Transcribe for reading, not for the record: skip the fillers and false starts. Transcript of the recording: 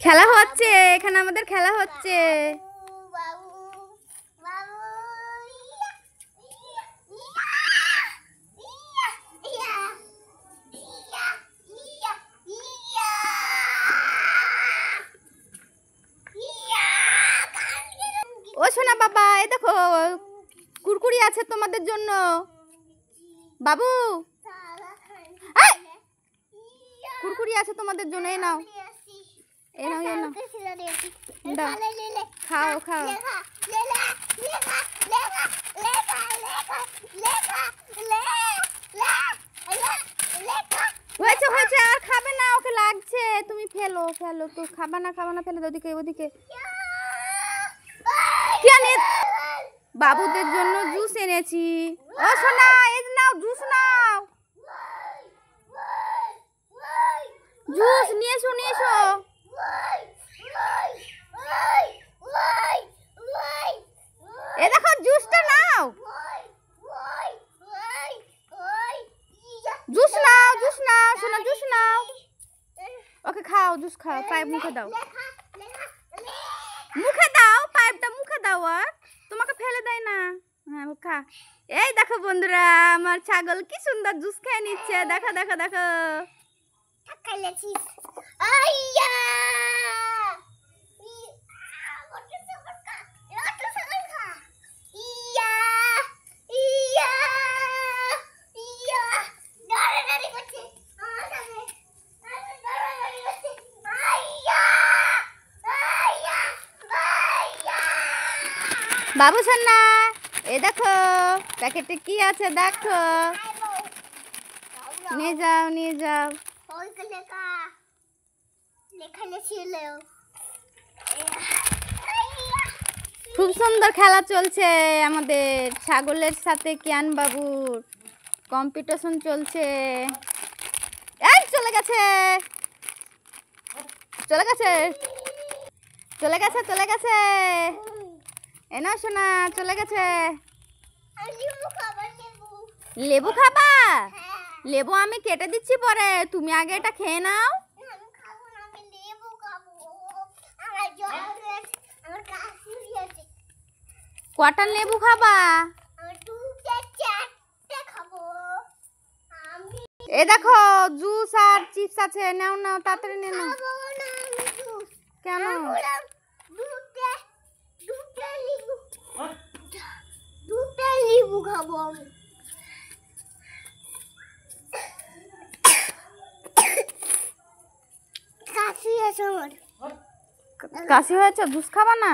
খেলা হচ্ছে এখানে, আমাদের খেলা হচ্ছে। ও সোনা বাবা, এই দেখো কুরকুরি আছে তোমাদের জন্য বাবু। কুরকুরি আছে তোমাদের জন্য, এই নাও এই নাও এই নাও, দাও খাও খাও। হয়েছে হয়েছে, আর খাবে না, ওকে লাগছে। তুমি ফেলো ফেলো, তো খাবা না খাবা না, ফেলে ওদিকে ওদিকে। বাবুদের জন্য জুস এনেছি। ও সোনা, এই নাও জুস নাও, জুস নিয়ে এসো নিয়ে এসো। এ দেখো জুসটা নাও, জুস নাও জুস নাও সোনা, জুস নাও। ওকে খাও, জুস খাও, পাইপ মুখে দাও, মুখে দাও, পাইপটা মুখে দাও। আর তোমাকে ফেলে দেয় না। হ্যাঁ খা। এই দেখো বন্ধুরা, আমার ছাগল কি সুন্দর জুস খেয়ে নিচ্ছে। দেখো দেখো দেখো। বাবু সোনা, এ দেখো প্যাকেটে কি আছে দেখো, নিয়ে যাও নিয়ে যাও। খুব সুন্দর খেলা চলছে আমাদের ছাগলের সাথে। কিয়ান বাবুর কম্পিটিশন চলছে। এই চলে গেছে চলে গেছে চলে গেছে চলে গেছে। এ না শোনা, চলে গেছে। লেবু খাবা? লেবু আমি কেটে দিচ্ছি পরে, তুমি আগে এটা খেয়ে নাও। কটা লেবু খাবা? এ দেখো জুস আর চিপস আছে, নাও নাও তাড়াতাড়ি নিয়ে নাও। কেন? কাশি হয়েছে, জুস খাবা না?